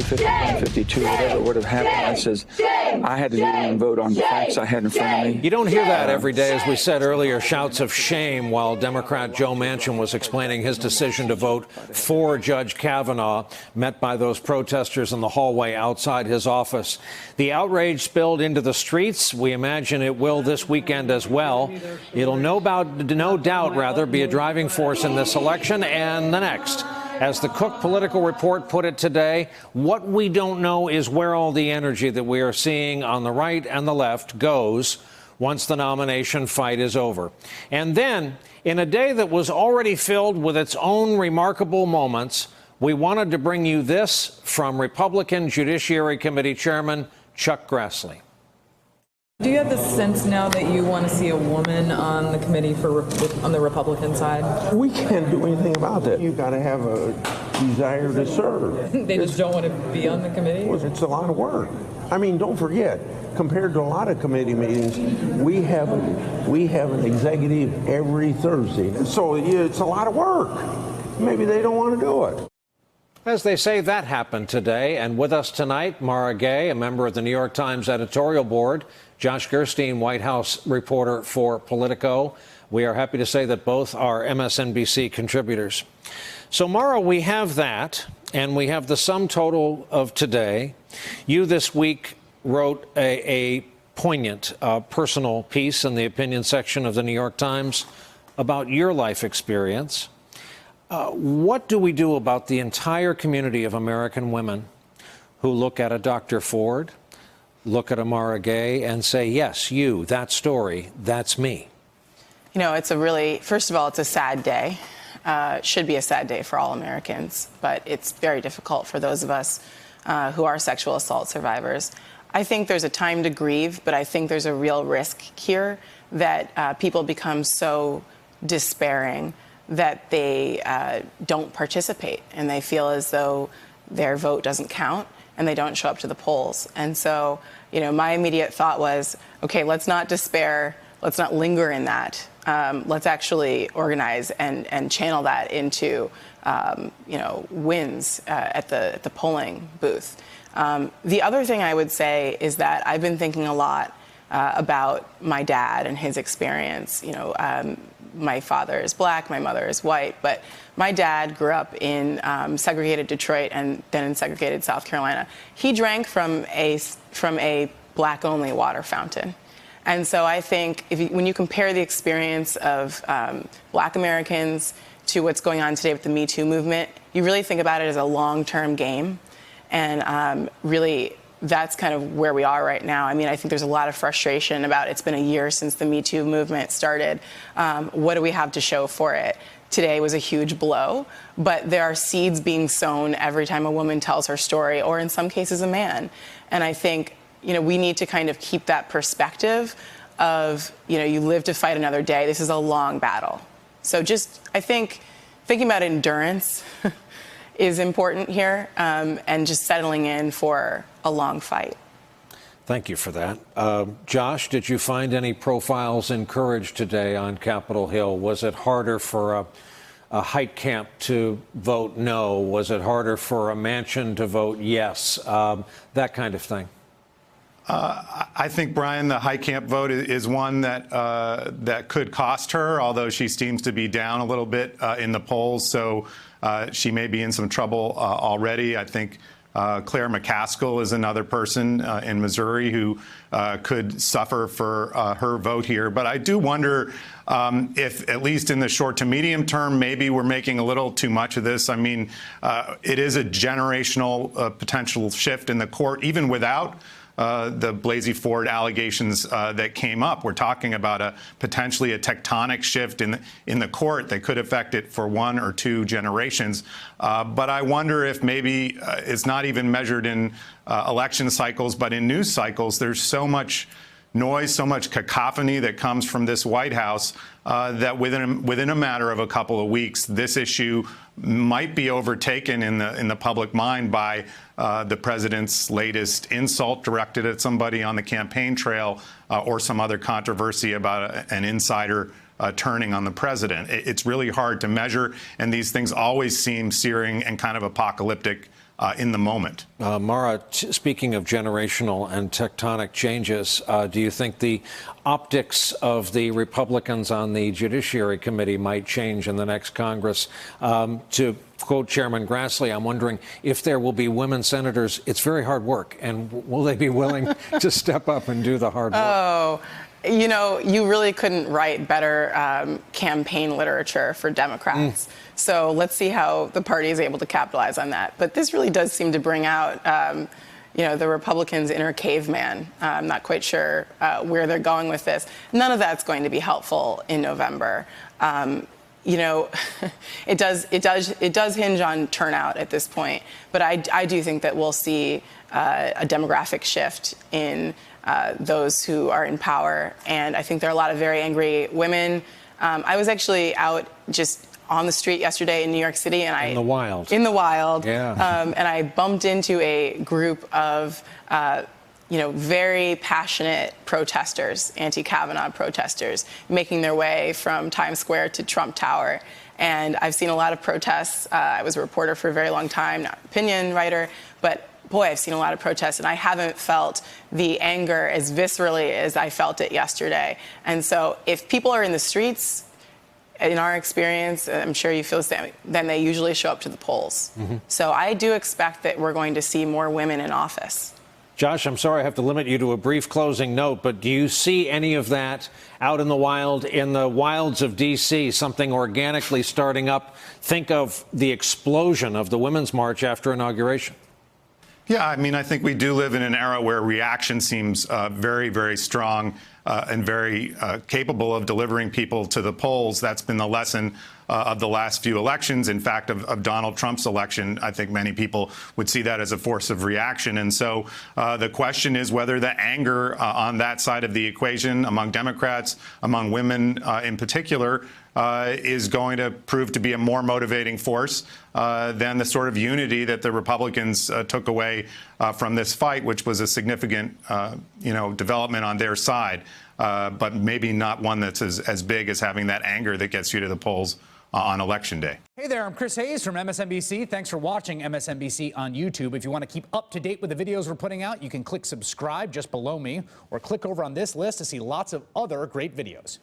50, 51, 52, whatever would have happened. I says I had to do and vote on the facts I had in front of me. You don't hear that every day. As we said earlier, shouts of shame while Democrat Joe Manchin was explaining his decision to vote for Judge Kavanaugh, met by those protesters in the hallway outside his office. The outrage spilled into the streets. We imagine it will this weekend as well. It'll no doubt be a driving force in this election and the next. As the Cook Political Report put it today, what we don't know is where all the energy that we are seeing on the right and the left goes once the nomination fight is over. And then, in a day that was already filled with its own remarkable moments, we wanted to bring you this from Republican Judiciary Committee Chairman Chuck Grassley. Do you have the sense now that you want to see a woman on the committee on the Republican side? We can't do anything about that. You've got to have a desire to serve. They just don't want to be on the committee? Well, it's a lot of work. I mean, don't forget, compared to a lot of committee meetings, we have an executive every Thursday. So it's a lot of work. Maybe they don't want to do it. As they say, that happened today. And with us tonight, Mara Gay, a member of the New York Times editorial board, Josh Gerstein, White House reporter for Politico. We are happy to say that both are MSNBC contributors. So, Mara, we have that, and we have the sum total of today. You this week wrote a poignant personal piece in the opinion section of the New York Times about your life experience. What do we do about the entire community of American women who look at a Dr. Ford, look at a Mara Gay, and say, yes, you, that story, that's me? You know, first of all, it's a sad day. It should be a sad day for all Americans, but it's very difficult for those of us who are sexual assault survivors. I think there's a time to grieve, but I think there's a real risk here that people become so despairing that they don't participate and they feel as though their vote doesn't count and they don't show up to the polls. And so, you know, my immediate thought was, okay, let's not despair. Let's not linger in that. Let's actually organize and channel that into, wins at the polling booth. The other thing I would say is that I've been thinking a lot about my dad and his experience. My father is black, my mother is white, but my dad grew up in segregated Detroit and then in segregated South Carolina. He drank from a black-only water fountain. And so I think when you compare the experience of black Americans to what's going on today with the Me Too movement, you really think about it as a long-term game. And really, that's kind of where we are right now. I mean, I think there's a lot of frustration about it's been a year since the Me Too movement started. What do we have to show for it? Today was a huge blow, but there are seeds being sown every time a woman tells her story, or in some cases a man. And I think, we need to kind of keep that perspective of, you live to fight another day. This is a long battle. So I think thinking about endurance is important here, and just settling in for a long fight. Thank you for that. Josh, did you find any profiles in Courage today on Capitol Hill? Was it harder for a Heitkamp to vote no? Was it harder for a Manchin to vote yes? That kind of thing. I think, Brian, the Heitkamp vote is one that could cost her, although she seems to be down a little bit in the polls. So she may be in some trouble already. I think Claire McCaskill is another person in Missouri who could suffer for her vote here. But I do wonder if, at least in the short to medium term, maybe we're making a little too much of this. I mean, it is a generational potential shift in the court, even without the Blasey Ford allegations that came up. We're talking about potentially a tectonic shift in the court that could affect it for one or two generations. But I wonder if maybe it's not even measured in election cycles, but in news cycles. There's so much noise, so much cacophony that comes from this White House that within a matter of a couple of weeks, this issue might be overtaken in the public mind by the president's latest insult directed at somebody on the campaign trail or some other controversy about an insider turning on the president. It's really hard to measure, and these things always seem searing and kind of apocalyptic in the moment. Mara, speaking of generational and tectonic changes, do you think the optics of the Republicans on the Judiciary Committee might change in the next Congress? To quote Chairman Grassley, I'm wondering if there will be women senators. It's very hard work, and will they be willing to step up and do the hard work? Oh, you know, you really couldn't write better campaign literature for Democrats. So let's see how the party is able to capitalize on that. But this really does seem to bring out, you know, the Republicans' inner caveman. I'm not quite sure where they're going with this. None of that's going to be helpful in November. You know, it does hinge on turnout at this point. But I do think that we'll see a demographic shift in those who are in power. And I think there are a lot of very angry women. I was actually out just on the street yesterday in New York City, and In the wild. In the wild. Yeah. And I bumped into a group of, you know, very passionate protesters, anti-Kavanaugh protesters, making their way from Times Square to Trump Tower. And I've seen a lot of protests. I was a reporter for a very long time, not an opinion writer, but boy, I've seen a lot of protests, and I haven't felt the anger as viscerally as I felt it yesterday. And so if people are in the streets, in our experience, I'm sure you feel the same, then they usually show up to the polls. So I do expect that we're going to see more women in office. Josh, I'm sorry I have to limit you to a brief closing note, but do you see any of that out in the wilds of D.C., something organically starting up? Think of the explosion of the Women's March after inauguration. Yeah, I mean, I think we do live in an era where reaction seems very, very strong and very capable of delivering people to the polls. That's been the lesson of the last few elections. In fact, of Donald Trump's election, I think many people would see that as a force of reaction. And so the question is whether the anger on that side of the equation among Democrats, among women in particular, is going to prove to be a more motivating force than the sort of unity that the Republicans took away from this fight, which was a significant, development on their side, but maybe not one that's as big as having that anger that gets you to the polls on Election Day. Hey there, I'm Chris Hayes from MSNBC. Thanks for watching MSNBC on YouTube. If you want to keep up to date with the videos we're putting out, you can click subscribe just below me or click over on this list to see lots of other great videos.